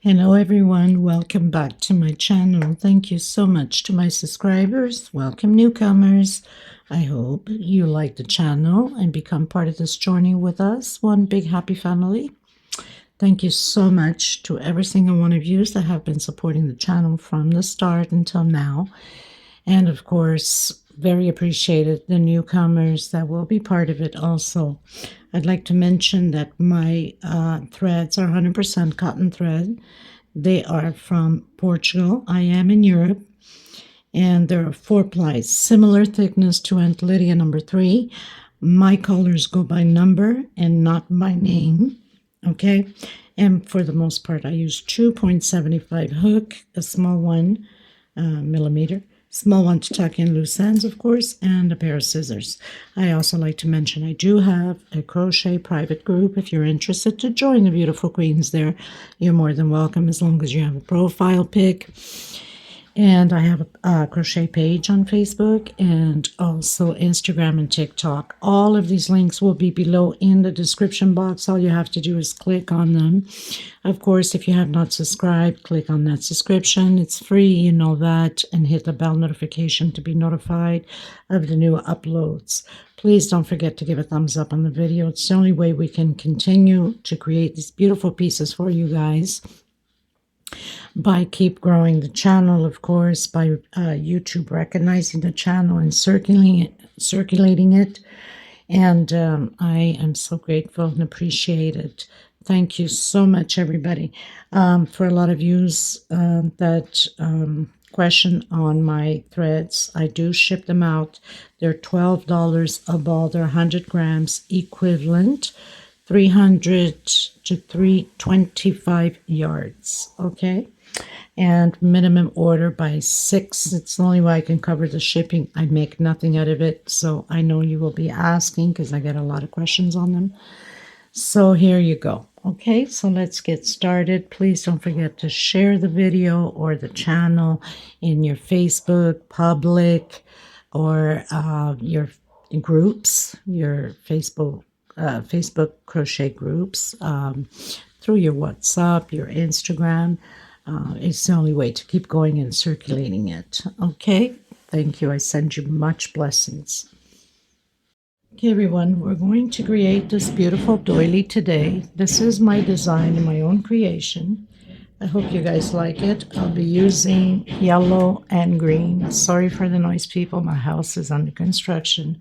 Hello everyone, welcome back to my channel. Thank you so much to my subscribers. Welcome newcomers. I hope you like the channel and become part of this journey with us. One big happy family. Thank you so much to every single one of you that have been supporting the channel from the start until now. And of course, very appreciated the newcomers that will be part of it also. I'd like to mention that my threads are 100% cotton thread. They are from Portugal. I am in Europe. And there are 4 plies, similar thickness to Aunt Lydia number 3. My colors go by number and not by name. Okay. And for the most part, I use 2.75 hook, a small one, millimeter. Small one to tuck in loose ends, of course, and a pair of scissors. I also like to mention I do have a crochet private group. If you're interested to join the beautiful queens there, you're more than welcome as long as you have a profile pic. And I have a crochet page on Facebook and also Instagram and TikTok. All of these links will be below in the description box. All you have to do is click on them. Of course, if you have not subscribed, click on that subscription. It's free, you know that, and hit the bell notification to be notified of the new uploads. Please don't forget to give a thumbs up on the video. It's the only way we can continue to create these beautiful pieces for you guys. By keep growing the channel, of course, by YouTube recognizing the channel and circulating it. And I am so grateful and appreciate it. Thank you so much, everybody. For a lot of yous that question on my threads, I do ship them out. They're $12 a ball. They're 100 grams equivalent. 300 to 325 yards, okay? And minimum order by 6. It's the only way I can cover the shipping. I make nothing out of it, so I know you will be asking because I get a lot of questions on them. So here you go. Okay, so let's get started. Please don't forget to share the video or the channel in your Facebook public or your groups, your Facebook crochet groups, through your WhatsApp, your Instagram. It's the only way to keep going and circulating it. Okay, thank you. I send you much blessings. Okay, everyone, we're going to create this beautiful doily today. This is my design and my own creation. I hope you guys like it. I'll be using yellow and green. Sorry for the noise, people. My house is under construction.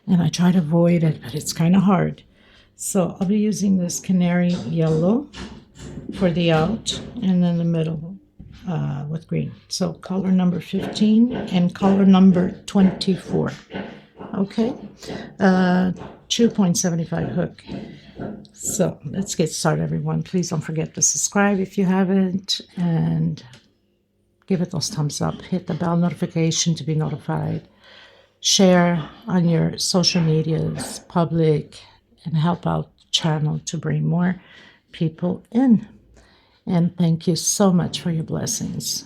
And I try to avoid it, but it's kind of hard. So I'll be using this canary yellow for the out and then the middle with green. So color number 15 and color number 24. Okay, 2.75 hook. So let's get started, everyone. Please don't forget to subscribe if you haven't and give it those thumbs up. Hit the bell notification to be notified. Share on your social medias, public, and help out the channel to bring more people in. And thank you so much for your blessings.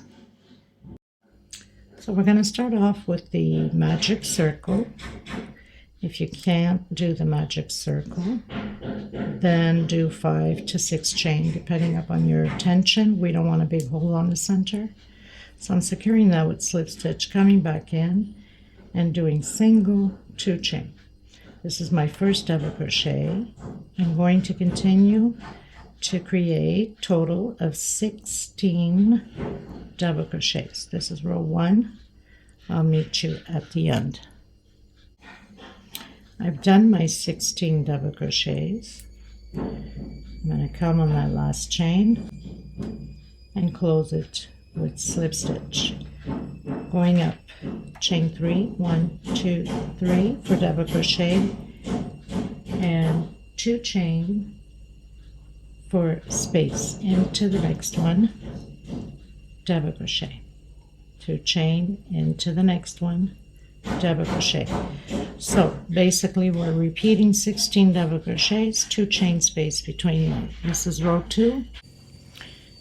So we're going to start off with the magic circle. If you can't do the magic circle, then do 5 to 6 chain, depending upon your tension. We don't want a big hole on the center. So I'm securing that with slip stitch, coming back in and doing single 2 chain. This is my first double crochet. I'm going to continue to create total of 16 double crochets. This is row 1. I'll meet you at the end. I've done my 16 double crochets. I'm going to come on that last chain and close it with slip stitch. Going up, chain 3, 1, 2, 3 for double crochet, and 2 chain for space into the next one, double crochet, 2 chain into the next one, double crochet. So basically we're repeating 16 double crochets, 2 chain space between them. This is row 2.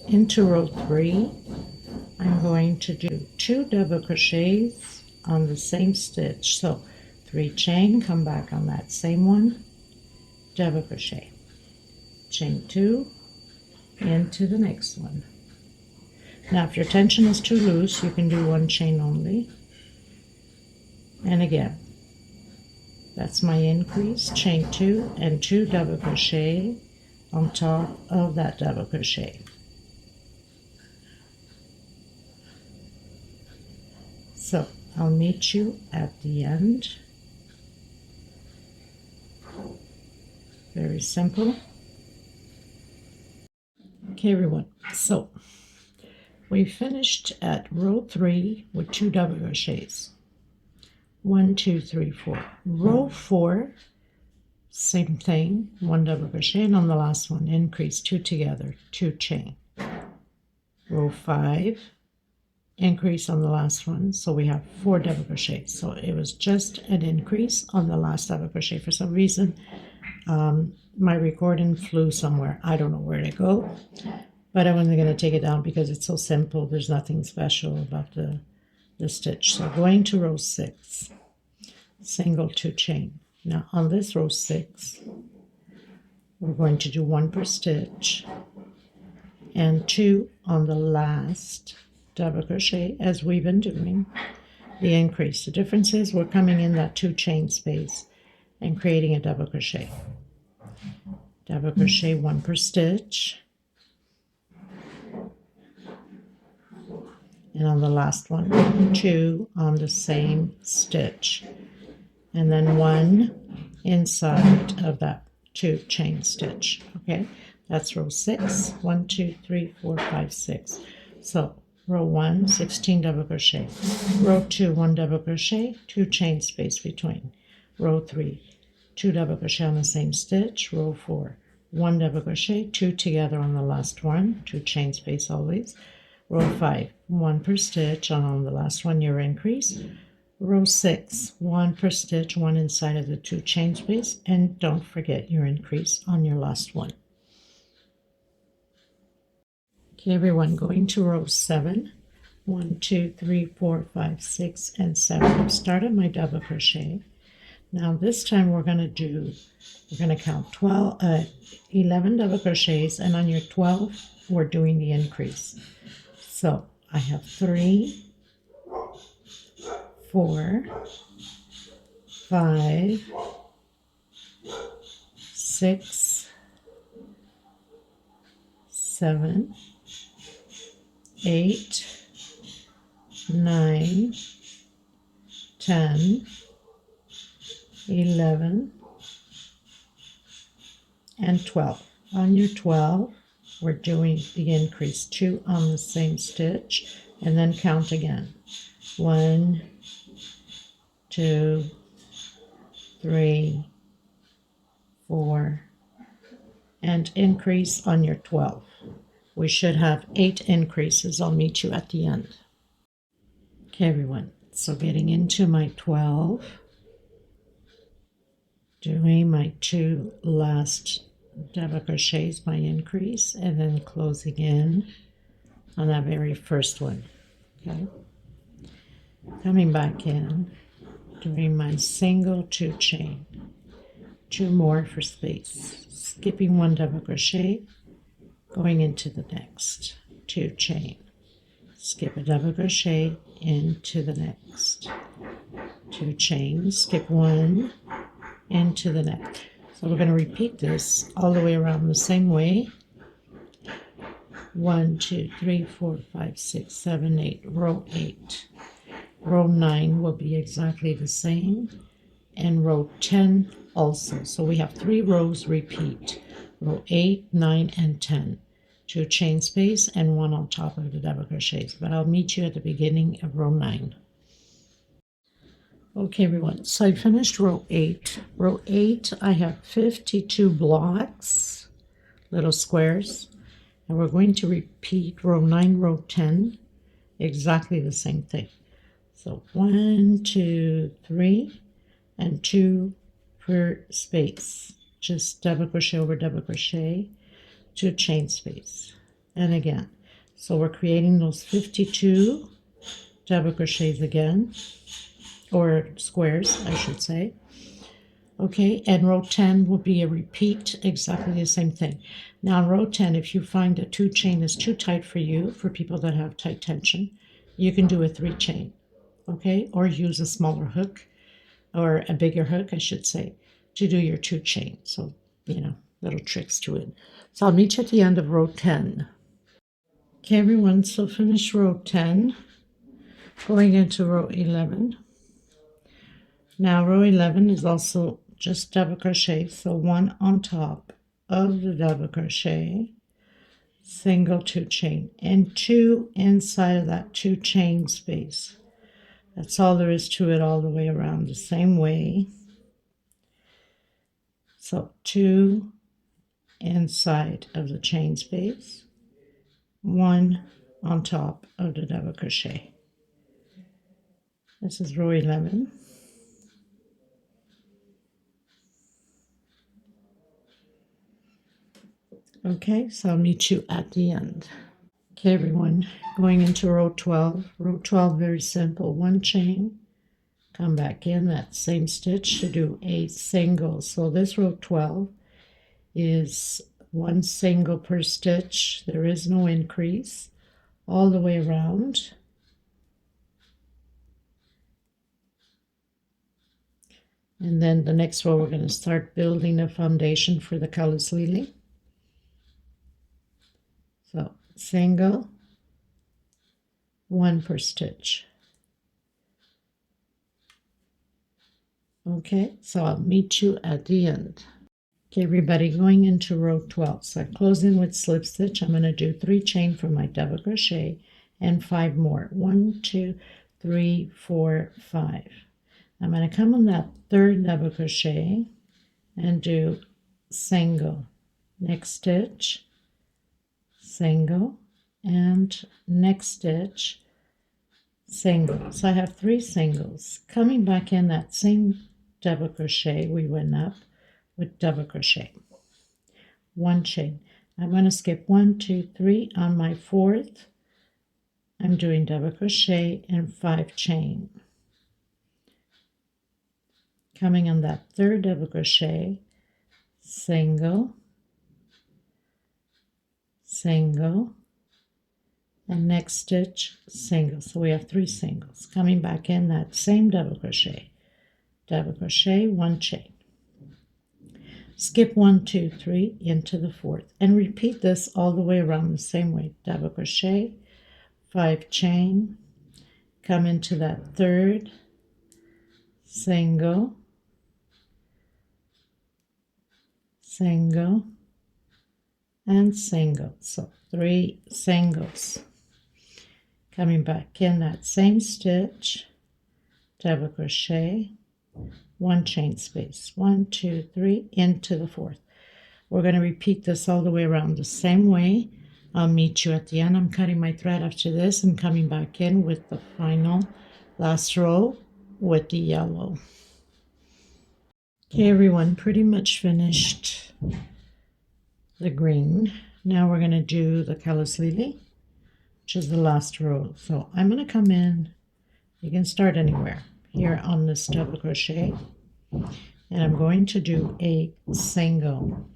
Into row 3, I'm going to do 2 double crochets on the same stitch. So 3 chain, come back on that same one, double crochet, chain 2, into the next one. Now if your tension is too loose, you can do one chain only. And again, that's my increase, chain 2 and 2 double crochet on top of that double crochet. So I'll meet you at the end. Very simple. Okay everyone, so we finished at row 3 with 2 double crochets. 1, 2, 3, 4. Row 4, same thing, 1 double crochet, and on the last one increase 2 together, 2 chain. Row 5, increase on the last one, so we have 4 double crochets. So it was just an increase on the last double crochet. For some reason my recording flew somewhere. I don't know where to go, but I wasn't going to take it down because it's so simple. There's nothing special about the stitch. So going to row 6, single 2 chain. Now on this row 6, we're going to do 1 per stitch and 2 on the last double crochet, as we've been doing the increase. The difference is we're coming in that 2 chain space and creating a double crochet. Double crochet 1 per stitch, and on the last one 2 on the same stitch, and then 1 inside of that 2 chain stitch. Okay, that's row 6. 1, 2, 3, 4, 5, 6. So row 1, 16 double crochet. Row 2, 1 double crochet, 2 chain space between. Row 3, 2 double crochet on the same stitch. Row 4, 1 double crochet, 2 together on the last one, 2 chain space always. Row 5, 1 per stitch, and on the last one your increase. Row 6, 1 per stitch, 1 inside of the 2 chain space, and don't forget your increase on your last one. Okay everyone, going to row 7, 1, 2, 3, 4, 5, 6, and 7. I've started my double crochet. Now this time we're going to count 11 double crochets, and on your 12 we're doing the increase. So I have 3, 4, 5, 6, 7, 8, 9, 10, 11, and 12. On your 12, we're doing the increase, 2 on the same stitch, and then count again. 1, 2, 3, 4, and increase on your 12. We should have 8 increases. I'll meet you at the end. Okay everyone, so getting into my 12, doing my 2 last double crochets, my increase, and then closing in on that very first one. Okay, coming back in, doing my single 2 chain, 2 more for space, skipping 1 double crochet, going into the next 2 chain, skip a double crochet into the next 2 chains, skip 1 into the next. So we're going to repeat this all the way around the same way. 1, 2, 3, 4, 5, 6, 7, 8, row 8. Row 9 will be exactly the same, and row 10 also. So we have 3 rows repeat. Row 8, 9, and 10. 2 chain space and 1 on top of the double crochets. But I'll meet you at the beginning of row 9. Okay everyone, so I finished row 8. Row 8, I have 52 blocks, little squares, and we're going to repeat row 9, row 10, exactly the same thing. So 1, 2, 3, and 2 per space. Just double crochet over double crochet, 2 chain space, and again. So we're creating those 52 double crochets again, or squares I should say. Okay, and row 10 will be a repeat, exactly the same thing. Now in row 10, if you find a 2 chain is too tight for you, for people that have tight tension, you can do a 3 chain, okay, or use a smaller hook, or a bigger hook, I should say, to do your 2 chain. So, little tricks to it. So I'll meet you at the end of row 10. Okay, everyone, so finish row 10, going into row 11. Now row 11 is also just double crochet, so one on top of the double crochet, single 2 chain, and 2 inside of that 2 chain space. That's all there is to it, all the way around the same way. So 2 inside of the chain space, 1 on top of the double crochet. This is row 11. Okay, so I'll meet you at the end. Okay, everyone, going into row 12. Row 12, very simple. 1 chain, come back in that same stitch to do a single. So this row 12 is 1 single per stitch. There is no increase all the way around. And then the next row, we're going to start building a foundation for the Calla's Lily. So single, 1 per stitch. Okay, so I'll meet you at the end. Okay, everybody, going into row 12. So I close in with slip stitch. I'm going to do 3 chain for my double crochet and 5 more. 1, 2, 3, 4, 5. I'm going to come on that 3rd double crochet and do single, next stitch, single, and next stitch, single. So I have 3 singles. Coming back in that same double crochet, we went up with double crochet, 1 chain. I'm going to skip 1, 2, 3 on my 4th. I'm doing double crochet and 5 chain. Coming on that 3rd double crochet, single, single, and next stitch, single. So we have 3 singles. Coming back in that same double crochet, 1 chain. Skip 1, 2, 3 into the 4th, and repeat this all the way around the same way. Double crochet, 5 chain, come into that 3rd, single, single, and single. So 3 singles. Coming back in that same stitch, double crochet, 1 chain space, 1, 2, 3 into the 4th. We're going to repeat this all the way around the same way. I'll meet you at the end. I'm cutting my thread after this and coming back in with the final last row with the yellow. Okay, everyone, pretty much finished the green. Now we're going to do the Calla's Lily, which is the last row. So I'm going to come in, you can start anywhere here on this double crochet, and I'm going to do a single,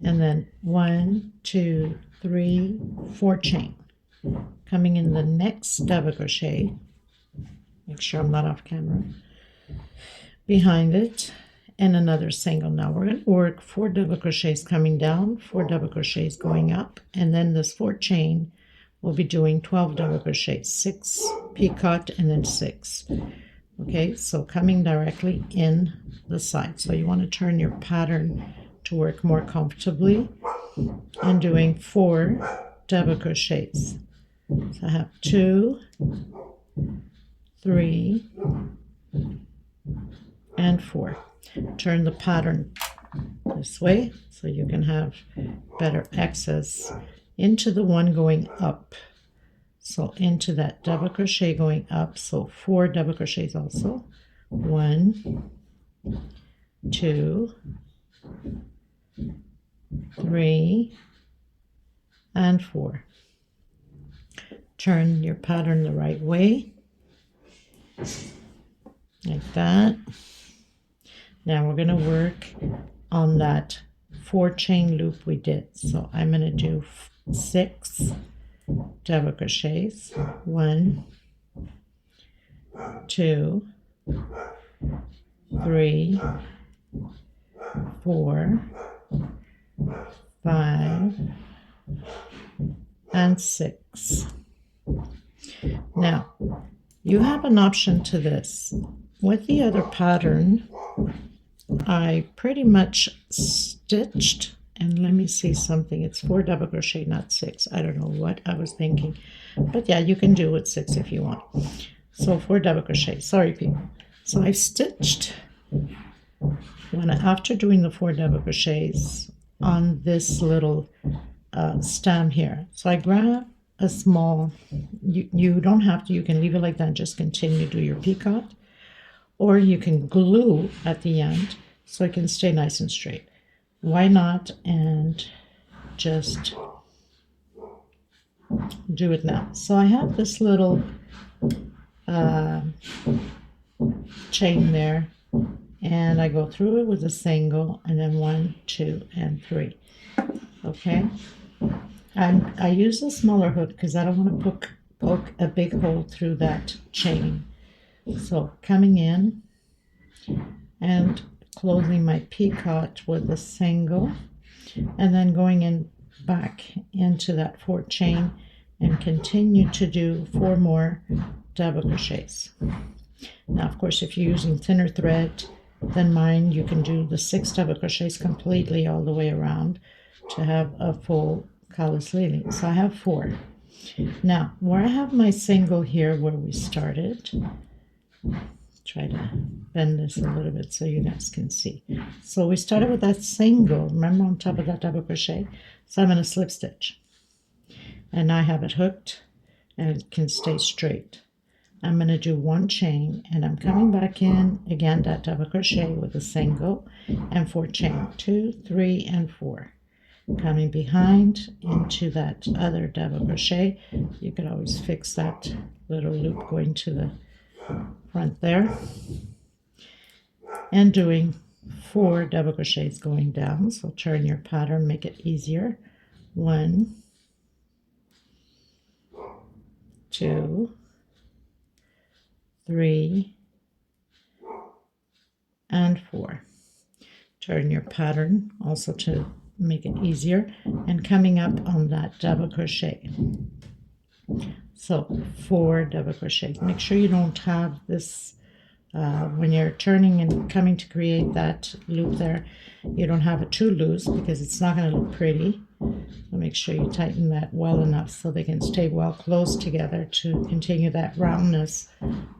and then 1, 2, 3, 4 chain. Coming in the next double crochet, make sure I'm not off camera, behind it, and another single. Now we're going to work 4 double crochets coming down, 4 double crochets going up, and then this 4 chain we'll be doing 12 double crochets, 6 picot and then 6. Okay, so coming directly in the side. So you want to turn your pattern to work more comfortably, and doing 4 double crochets. So I have 2, 3, and 4. Turn the pattern this way so you can have better access into the one going up. So into that double crochet going up, so 4 double crochets also. 1, 2, 3, and 4. Turn your pattern the right way like that. Now we're going to work on that 4 chain loop we did. So I'm going to do 6 double crochets. 1, 2, 3, 4, 5, and 6. Now you have an option to this. With the other pattern, I pretty much stitched, and let me see something. It's 4 double crochet, not 6. I don't know what I was thinking, but yeah, you can do it 6 if you want. So 4 double crochet. Sorry, people. So I stitched after doing the 4 double crochets on this little stem here. So I grab a small. You don't have to. You can leave it like that and just continue to do your peacock. Or you can glue at the end so it can stay nice and straight. Why not? And just do it now. So I have this little chain there, and I go through it with a single, and then 1, 2, and 3. Okay. I use a smaller hook because I don't want to poke a big hole through that chain. So coming in and closing my peacock with a single, and then going in back into that 4 chain and continue to do 4 more double crochets. Now of course, if you're using thinner thread than mine, you can do the 6 double crochets completely all the way around to have a full Calla lily. So I have 4. Now where I have my single here where we started, try to bend this a little bit so you guys can see. So we started with that single, remember, on top of that double crochet. So I'm going to slip stitch, and I have it hooked and it can stay straight. I'm going to do 1 chain, and I'm coming back in again that double crochet with a single and 4 chain, 2, 3, and 4. Coming behind into that other double crochet. You could always fix that little loop going to the front there, and doing 4 double crochets going down. So turn your pattern, make it easier. 1, 2, 3, and 4. Turn your pattern also to make it easier, and coming up on that double crochet. So 4 double crochets. Make sure you don't have this when you're turning and coming to create that loop there, you don't have it too loose because it's not going to look pretty. So make sure you tighten that well enough so they can stay well close together to continue that roundness.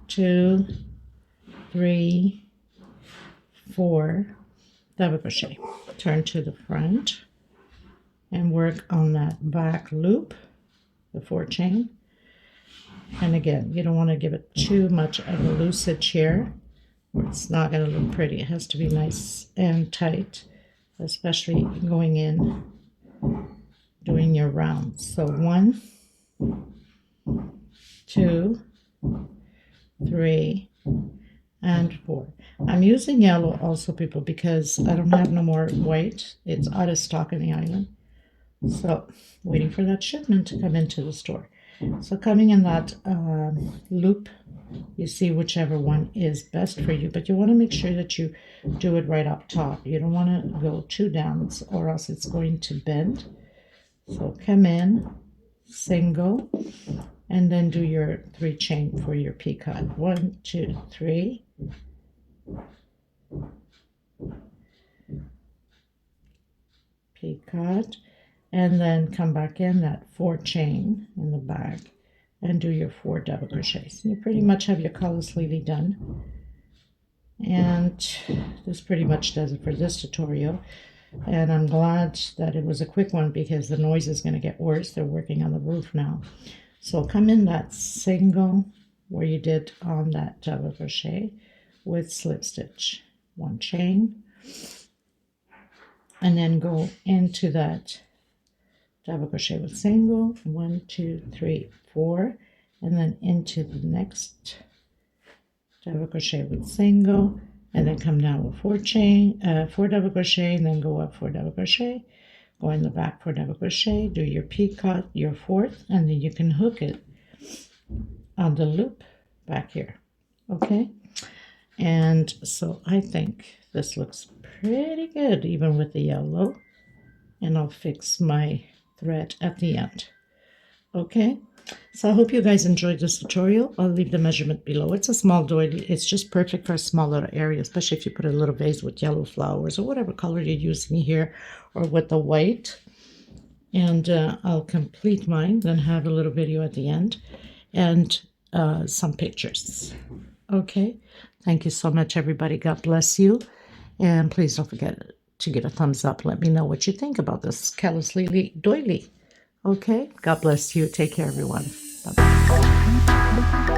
2, 3, 4 double crochet. Turn to the front and work on that back loop, the 4 chain. And again, you don't want to give it too much of a loosage here, or it's not going to look pretty. It has to be nice and tight, especially going in doing your rounds. So 1, 2, 3, and 4. I'm using yellow also, people, because I don't have no more white. It's out of stock on the island. So waiting for that shipment to come into the store. So coming in that loop, you see whichever one is best for you, but you want to make sure that you do it right up top. You don't want to go too down or else it's going to bend. So come in, single, and then do your 3 chain for your peacock. 1, 2, 3. Peacock. And then come back in that 4 chain in the back and do your 4 double crochets. You pretty much have your Calla lily done. And this pretty much does it for this tutorial. And I'm glad that it was a quick one because the noise is going to get worse. They're working on the roof now. So come in that single where you did on that double crochet with slip stitch. 1 chain. And then go into that double crochet with single, 1, 2, 3, 4, and then into the next double crochet with single, and then come down with 4 double crochet, and then go up 4 double crochet, go in the back 4 double crochet, do your picot, your 4th, and then you can hook it on the loop back here. Okay, and so I think this looks pretty good even with the yellow, and I'll fix my thread at the end. Okay, so I hope you guys enjoyed this tutorial. I'll leave the measurement below. It's a small doily. It's just perfect for a small little area, especially if you put a little vase with yellow flowers or whatever color you're using here, or with the white. And I'll complete mine, then have a little video at the end, and some pictures. Okay, thank you so much, everybody. God bless you. And please don't forget to give a thumbs up. Let me know what you think about this Calla's Lily doily. Okay, God bless you. Take care, everyone. Bye-bye.